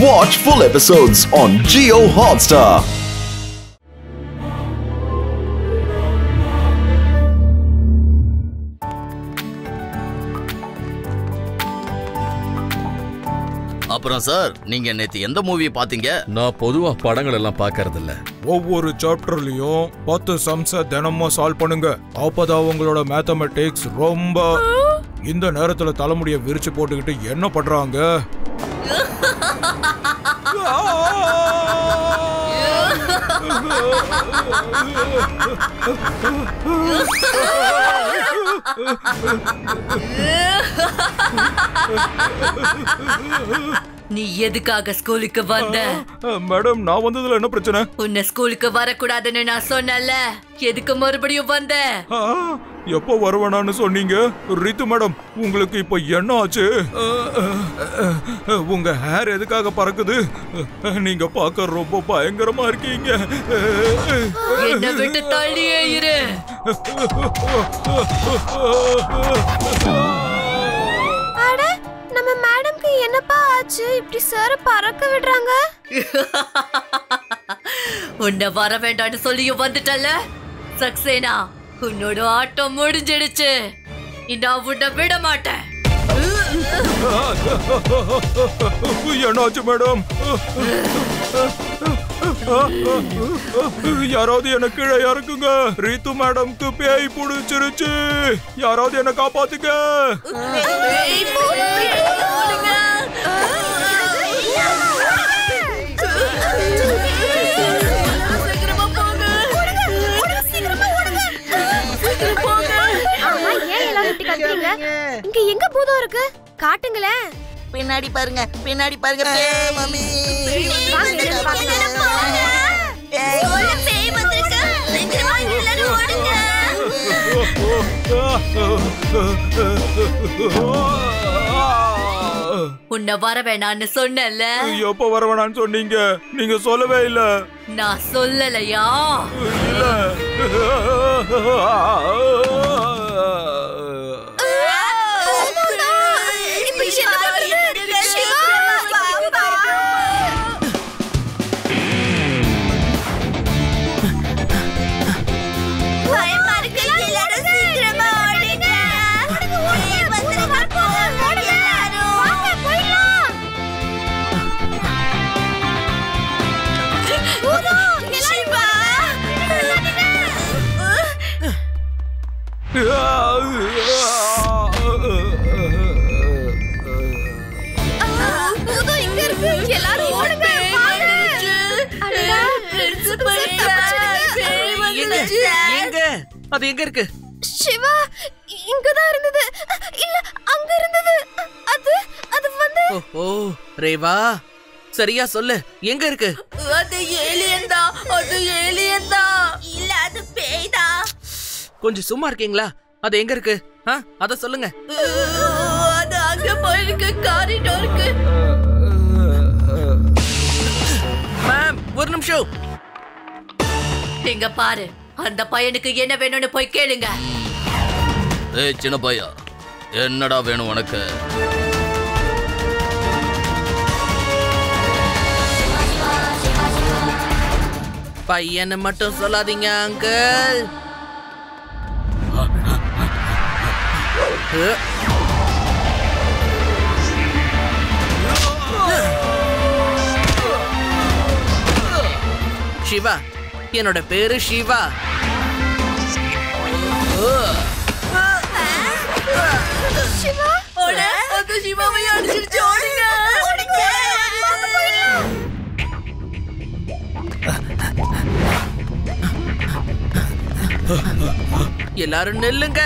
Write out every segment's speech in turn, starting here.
Watch full episodes on Jio Hotstar. அப்புறம் sir, நீங்க நேத்து எந்த மூவி பாத்தீங்க? நான் பொதுவா படங்கள் எல்லாம் பார்க்கறது இல்ல. ஒவ்வொரு சாப்டர்லயும் 10 சம்ஸ தினமும் சால்வ் பண்ணுங்க. அப்பதான் உங்களோட மேத்தமெட்டிக்ஸ் ரொம்ப. இந்த நேரத்துல தலைமுடிய விரிச்சு போட்டுக்கிட்டு என்ன பண்றாங்க? நீ எதுக்காக ஸ்கூலுக்கு வந்த? மேடம், நான் வந்ததுல என்ன பிரச்சனை? உன்னை ஸ்கூலுக்கு வரக்கூடாதுன்னு நான் சொன்னல, எதுக்கு மறுபடியும் வந்த? எப்போ வருவேனான்னு சொன்னீங்க? ரித்து மேடம், உங்களுக்கு இப்ப என்ன ஆச்சு? உங்க ஹேர் எதுக்காக பறக்குது? நீங்க பார்க்க ரொம்ப பயங்கரமா இருக்கீங்க. என்ன விட்டு தள்ளியே இரு. நம்ம மேடம்க்கு என்னப்பா ஆச்சு? இப்படி சார் பறக்க விடுறாங்க. உன்னை வர வேண்டாம்னு சொல்லியும் வந்துட்டல சக்சேனா, உன்னோட ஆட்டம் முடிஞ்சிடுச்சு. நான் உன்னை விட மாட்டேன். என்னாச்சு மேடம்? யாராவது என்ன கீழே இறக்குங்க. ரீத்து மேடம்க்கு பேய் புடிச்சிருச்சு. யாராவது என்ன காப்பாத்துங்க. இங்க எங்க பூதம் இருக்கு? காட்டுங்களேன். பின்னாடி பாருங்க, பின்னாடி பாருங்க. மம்மி, உன்னை வர வேணான்னு சொன்னல. எப்ப வர வேணான்னு சொன்னீங்க? நீங்க சொல்லவே இல்ல. நான் சொல்லலையா? இல்ல. அது எங்க இருக்கு? சிவா, இங்கதான் இருந்தது. இல்ல, அங்க இருந்தது. அது வந்து. ஓ ரேவா, சரியா சொல்லு, எங்க இருக்கு? அது ஏலியன் தான். அது ஏலியன் தான். இல்ல, அது பேய் தான். கொஞ்சம் சும்மா இருக்கீங்களா? அது எங்க இருக்கு? அத சொல்லுங்க. அது அங்க போயிருக்கு, காரிடோருக்கு. மேம், ஒரு நிமிஷம். இங்க பாரு, அந்த பையனுக்கு என்ன வேணும்னு போய் கேளுங்க. ஏய் சின்ன பையா, என்னடா வேணும் உனக்கு? பையனை மட்டும் சொல்லாதீங்க அங்கிள். சிவா, என்னோட பேரு சிவா. சிவா, அது சிவாவை அடிச்சிருச்சு. ஓடுங்க. எல்லாரும் நில்லுங்க.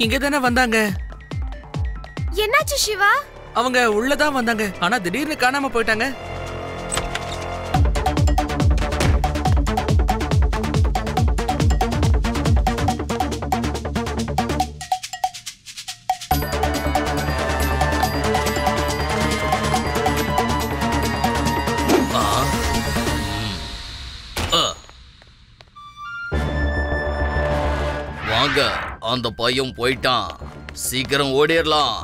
இங்க தானே வந்தாங்க. என்னாச்சு சிவா? அவங்க உள்ளதான் வந்தாங்க, ஆனா திடீர்னு காணாம போயிட்டாங்க. வாங்க, அந்த பையன் போயிட்டான். சீக்கிரம் ஓடிடலாம்.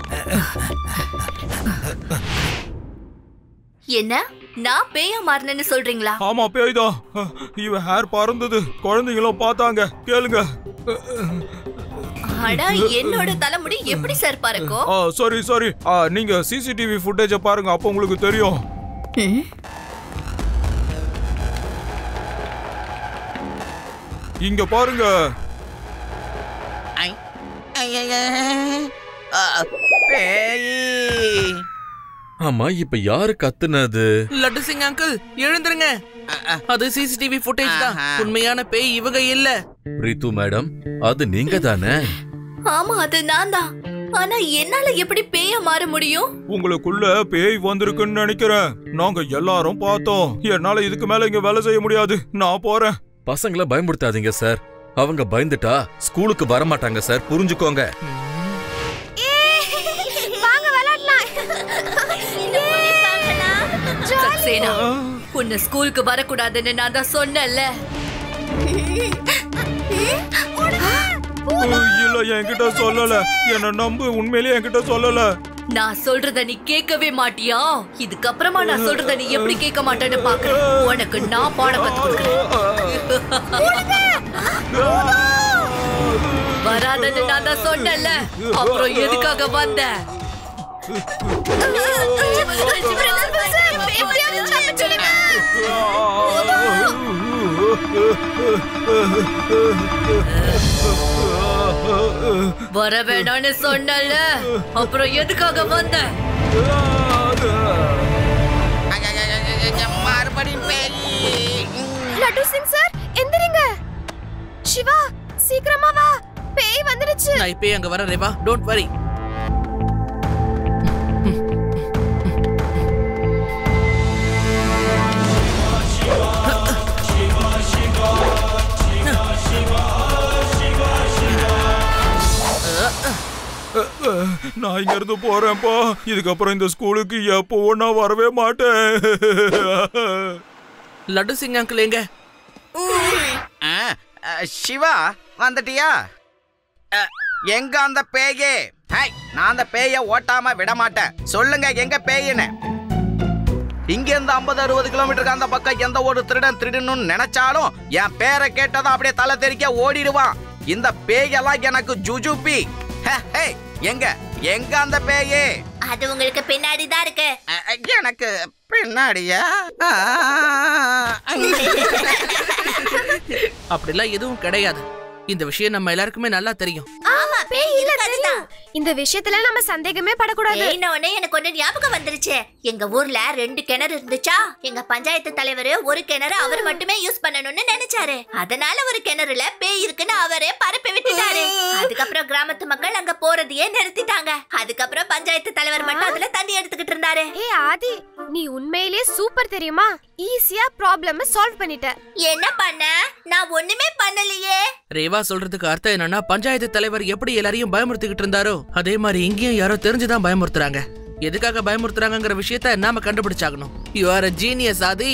என்ன, நான் பேயா மாறினேன்னு சொல்றீங்களா? ஆமா பேய்தான். இவன் ஹேர் பறந்தது, குழந்தைங்களும் பார்த்தாங்க. கேளுங்க. அடா, என்னோட தலைமுடி எப்படி சார் பறக்கும்? சாரி. நீங்க சிசிடிவி ஃபுட்டேஜ பாருங்க, அப்ப உங்களுக்கு தெரியும். இங்க பாருங்க. ஆமா, இப்ப யாரு கத்துனது? லட்டு சிங் அங்கிள், எழுந்துருங்க. அது சிசிடிவி ஃபுட்டேஜ் தான். உண்மையான பேய் இவங்க இல்ல. ரித்து மேடம், அது நீங்க தானே? ஆமா, அது நான் தான். ஆனா என்னால எப்படி பேயா மாற முடியும்? உங்களுக்குள்ள பேய் வந்திருக்குன்னு நினைக்கிறேன். நாங்க எல்லாரும் பார்த்தோம். என்னால இதுக்கு மேல இங்க வேலை செய்ய முடியாது. நான் போறேன். பசங்களை பயமுறுத்தாதீங்க சார். அவங்க பயந்துட்டா ஸ்கூலுக்கு வர மாட்டாங்க சார், புரிஞ்சுக்கோங்க. வாங்க விளையாடலாம். சக்சேனா, உன்னை ஸ்கூலுக்கு வரக்கூடாதுன்னு நான் தான் சொன்னேன்ல. இல்ல, என்கிட்ட சொல்லல. என்ன நம்பு, உண்மையிலேயே என்கிட்ட சொல்லல. நான் சொல்றத நீ கேட்கவே மாட்டியா? இதுக்கப்புறமா நான் சொல்றத நீ எப்படி கேட்க மாட்டேன்னு பாக்குறேன். உனக்கு நான் பாடம் கத்து கொடுக்கிறேன். வராதன்னு நான் தான் சொன்னேன்ல, அப்புறம் எதுக்காக வந்த? வர வேணான்னு சொன்னல, அப்புறம் எதுக்காக வந்த? லட்டு சிங் சார், எந்திரிங்க. சிவா, சீக்கிரமா வா, பேய் வந்துருச்சு. நான் இப்பயே அங்க வர ரேவா, டோன்ட் வரி. நான் இங்க இருந்து போறேன்ப்பா. இதுக்கப்புறம் இந்த ஸ்கூலுக்கு எப்போ நான் வரவே மாட்டேன். லட்டு சிங் அங்கிள் எங்க? சிவா, வந்துட்டியா? எங்க அந்த பேயே? நான் அந்த பேய ஓட்டாம விட மாட்டேன். சொல்லுங்க, எங்க பேயின்னு. இங்க இருந்து 50-60 கிலோமீட்டருக்கு அந்த பக்கம் எந்த ஒரு திருடன் திருடணும்னு நினைச்சாலும் என் பேரை கேட்டதான் அப்படியே தலை தெறிக்க ஓடிடுவான். இந்த பேயெல்லாம் எனக்கு ஜுஜுபி. எங்க எங்க அந்த பேயே? அது உங்களுக்கு பின்னாடி தான் இருக்கு. எனக்கு பின்னாடியா? அப்படிலாம் எதுவும் கிடையாது. இந்த விஷயம் நம்ம எல்லாருக்குமே நல்லா தெரியும். ஆமா, பேய் இல்ல, தெரியும். இந்த விஷயத்துல நம்ம சந்தேகமே படக்கூடாது. இன்னொன்னு எனக்கு ஒண்ணு ஞாபகம் வந்துருச்சு. எங்க ஊர்ல 2 கிணறு இருந்துச்சா. எங்க பஞ்சாயத்து தலைவர் ஒரு கிணறு அவர் மட்டுமே யூஸ் பண்ணணும்னு நினைச்சாரு. அதனால ஒரு கிணறுல பேய் இருக்குன்னு அவரே பரப்பி விட்டுட்டாரு. அதுக்கப்புறம் கிராமத்து மக்கள் அங்க போறதையே நிறுத்திட்டாங்க. அதுக்கப்புறம் பஞ்சாயத்து தலைவர் மட்டும் அதுல தண்ணி எடுத்துக்கிட்டு இருந்தாரு. ஏய் ஆதி, நீ உண்மையிலேயே சூப்பர் தெரியுமா? ஈஸியா ப்ராப்ளம் சால்வ் பண்ணிட்ட. என்ன பண்ண? நான் ஒண்ணுமே பண்ணலையே. ரேவா சொல்றதுக்கு அர்த்தம் என்னன்னா, பஞ்சாயத்து தலைவர் எப்படி எல்லாரையும் பயமுறுத்திக்கிட்டு இருந்தாரோ அதே மாதிரி இங்கேயும் யாரோ தெரிஞ்சுதான் பயமுறுத்துறாங்க. எதுக்காக பயமுறுத்துறாங்கங்கிற விஷயத்த நாம கண்டுபிடிச்சாகணும். யூ ஆர் a genius ஆதி.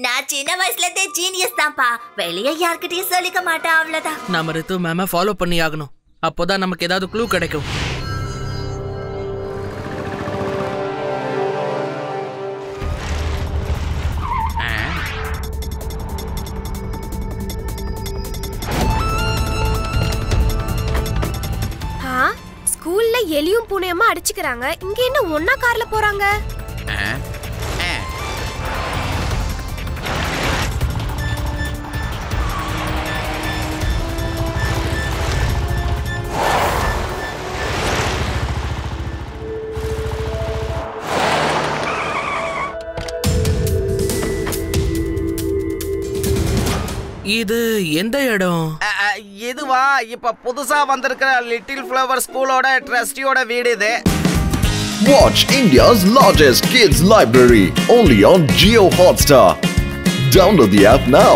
நான் சின்ன வயசுல இருந்தே ஜீனியஸ் தான்ப்பா. வெளியே யார்கிட்டயும் சொல்லிக்க மாட்டேன், அவ்வளவுதான். நாம ரித்து மேம ஃபாலோ பண்ணி ஆகணும். அப்போதான் நமக்கு ஏதாவது க்ளூ கிடைக்கும். ஸ்கூல்ல எலியும் பூனையுமா அடிச்சுக்கிறாங்க. இங்க என்ன ஒன்னா கார்ல போறாங்க? இது எந்த இடம்? இதுவா இப்ப புதுசா வந்திருக்கிற லிட்டில் ஃப்ளவர் ஸ்கூலோட ட்ரஸ்டியோட வீடு இது. Watch India's largest kids library only on Jio Hotstar. Download the app now.